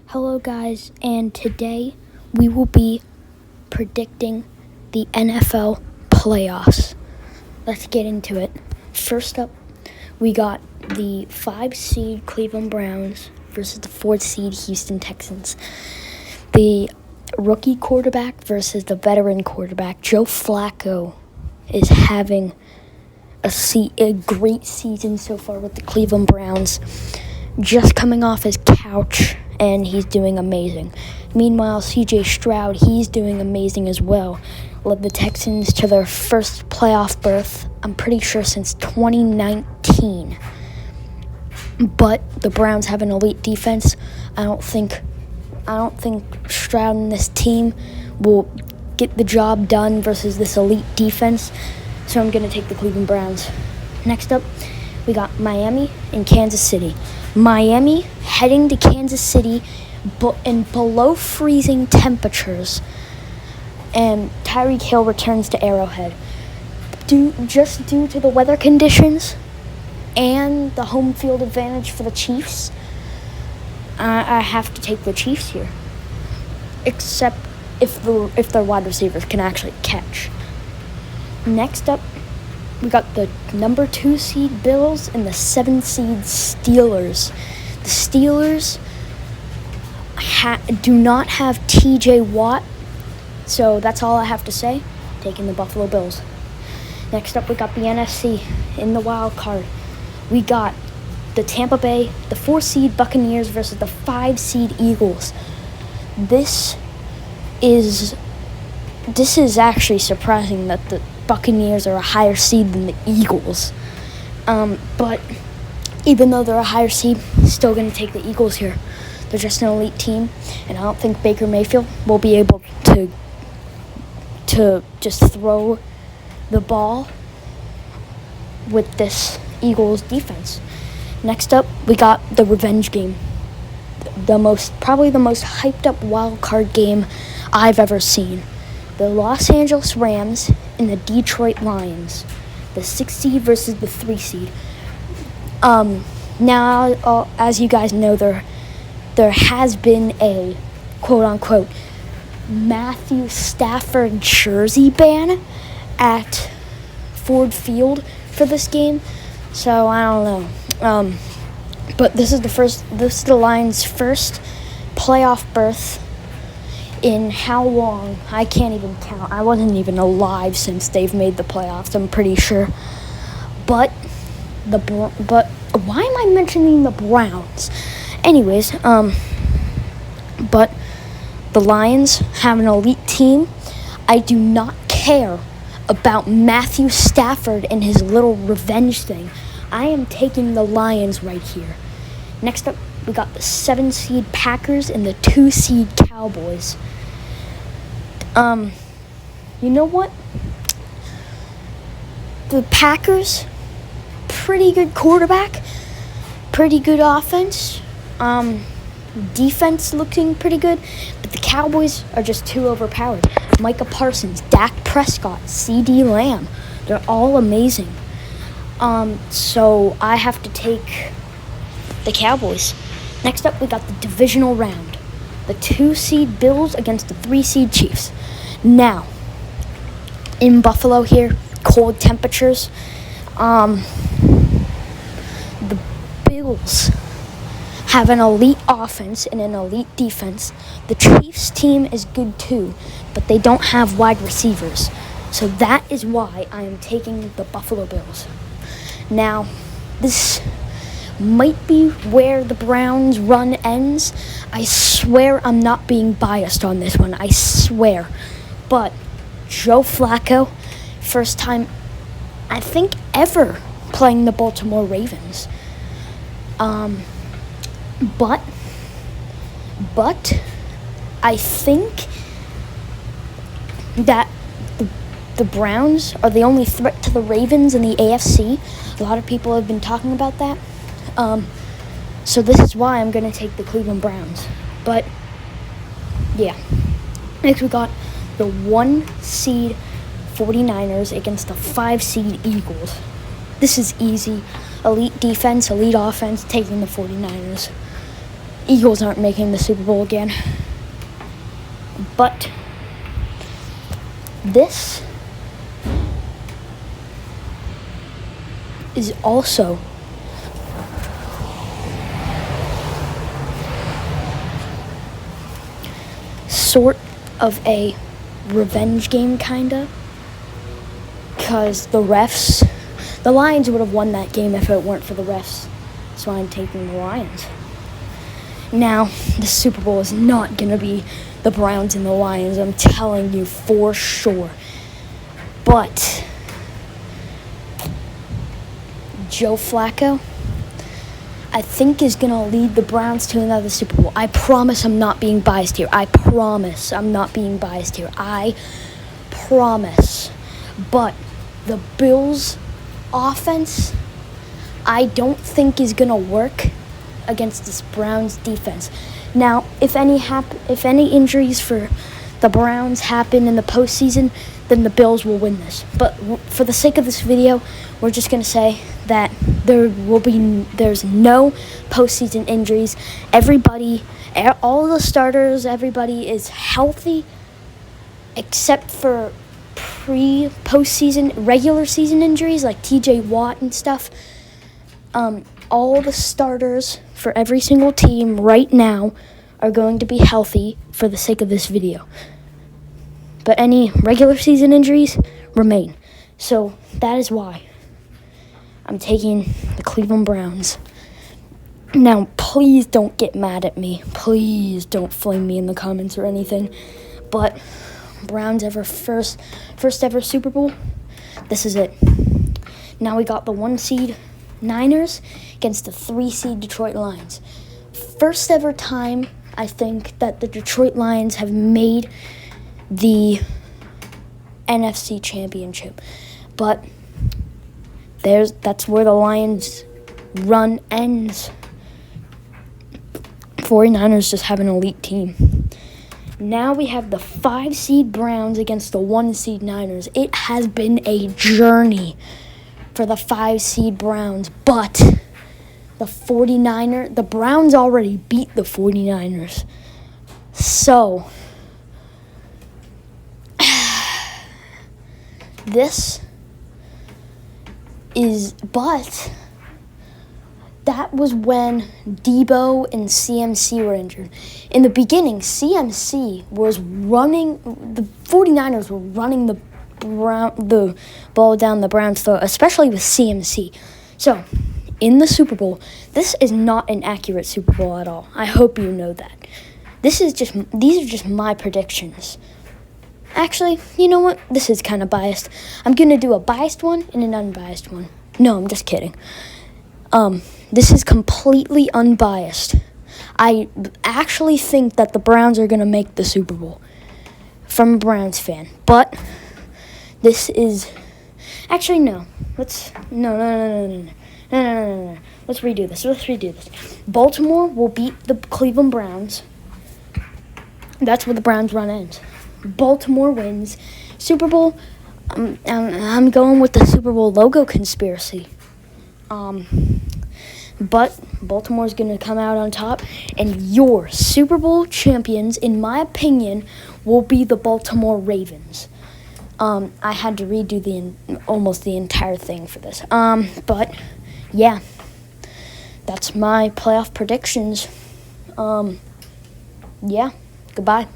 Hello, guys, and today we will be predicting the NFL playoffs. Let's get into it. First up, we got the 5 seed Cleveland Browns versus the 4 seed Houston Texans. The rookie quarterback versus the veteran quarterback. Joe Flacco is having a great season so far with the Cleveland Browns. Just coming off his couch, and he's doing amazing. Meanwhile, C.J. Stroud, he's doing amazing as well. Led the Texans to their first playoff berth, I'm pretty sure since 2019. But the Browns have an elite defense. I don't think Stroud and this team will get the job done versus this elite defense. So I'm going to take the Cleveland Browns. Next up, we got Miami and Kansas City. Miami heading to Kansas City in below freezing temperatures. And Tyreek Hill returns to Arrowhead. Due to the weather conditions and the home field advantage for the Chiefs, I have to take the Chiefs here. Except if their wide receivers can actually catch. Next up, we got the number 2 seed Bills and the 7 seed Steelers. The Steelers do not have T.J. Watt, so that's all I have to say. Taking the Buffalo Bills. Next up, we got the NFC in the wild card. We got the Tampa Bay, the 4 seed Buccaneers versus the 5 seed Eagles. This is actually surprising that the Buccaneers are a higher seed than the Eagles. But even though they're a higher seed, still going to take the Eagles here. They're just an elite team, and I don't think Baker Mayfield will be able to just throw the ball with this Eagles defense. Next up, we got the revenge game. Probably the most hyped up wild card game I've ever seen. The Los Angeles Rams and the Detroit Lions, the 6 seed versus the 3 seed. Now, as you guys know, there has been a quote-unquote Matthew Stafford jersey ban at Ford Field for this game, so I don't know. But this is the Lions' first playoff berth in how long? I can't even count. I wasn't even alive since they've made the playoffs, I'm pretty sure. But why am I mentioning the Browns? Anyways, but the Lions have an elite team. I do not care about Matthew Stafford and his little revenge thing. I am taking the Lions right here. Next up, we got the 7 seed Packers and the 2 seed Cowboys. You know what? The Packers, pretty good quarterback, pretty good offense, defense looking pretty good, but the Cowboys are just too overpowered. Micah Parsons, Dak Prescott, CeeDee Lamb, they're all amazing. So I have to take the Cowboys. Next up, we got the divisional round. The 2 seed Bills against the 3 seed Chiefs. Now, in Buffalo here, cold temperatures. The Bills have an elite offense and an elite defense. The Chiefs team is good too, but they don't have wide receivers. So that is why I am taking the Buffalo Bills. Now, this might be where the Browns' run ends. I swear I'm not being biased on this one. I swear. But Joe Flacco, first time, I think, ever playing the Baltimore Ravens. But I think that the Browns are the only threat to the Ravens in the AFC. A lot of people have been talking about that. So this is why I'm going to take the Cleveland Browns. But, yeah. Next we got the 1 seed 49ers against the 5 seed Eagles. This is easy. Elite defense, elite offense, taking the 49ers. Eagles aren't making the Super Bowl again. But this is also sort of a revenge game, kinda, because the Lions would have won that game if it weren't for the refs. So I'm taking the Lions. Now, the Super Bowl is not going to be the Browns and the Lions, I'm telling you for sure. But Joe Flacco, I think, is going to lead the Browns to another Super Bowl. I promise I'm not being biased here. I promise I'm not being biased here. I promise. But the Bills' offense, I don't think is going to work against this Browns defense. Now, if any injuries for the Browns happen in the postseason, then the Bills will win this. But for the sake of this video, we're just going to say that there's no postseason injuries. All the starters, everybody is healthy except for pre-postseason, regular season injuries like TJ Watt and stuff. All the starters for every single team right now are going to be healthy for the sake of this video. But any regular season injuries remain. So that is why I'm taking the Cleveland Browns. Now, please don't get mad at me. Please don't flame me in the comments or anything. But Browns first ever Super Bowl. This is it. Now we got the 1 seed Niners against the 3 seed Detroit Lions. First ever time, I think, that the Detroit Lions have made the NFC Championship. But that's where the Lions' run ends. 49ers just have an elite team. Now we have the 5 seed Browns against the 1 seed Niners. It has been a journey for the 5 seed Browns, but the Browns already beat the 49ers. So, but that was when Debo and CMC were injured. In the beginning, CMC was running, the 49ers were running the ball down the Browns' throat, especially with CMC. So, in the Super Bowl, this is not an accurate Super Bowl at all. I hope you know that. These are just my predictions. Actually, you know what? This is kind of biased. I'm going to do a biased one and an unbiased one. No, I'm just kidding. This is completely unbiased. I actually think that the Browns are going to make the Super Bowl. From a Browns fan. But this is... Actually, no. No. Let's redo this. Baltimore will beat the Cleveland Browns. That's where the Browns run ends. Baltimore wins. Super Bowl, I'm going with the Super Bowl logo conspiracy. But Baltimore's going to come out on top, and your Super Bowl champions, in my opinion, will be the Baltimore Ravens. I had to redo almost the entire thing for this. But yeah, that's my playoff predictions. Yeah, goodbye.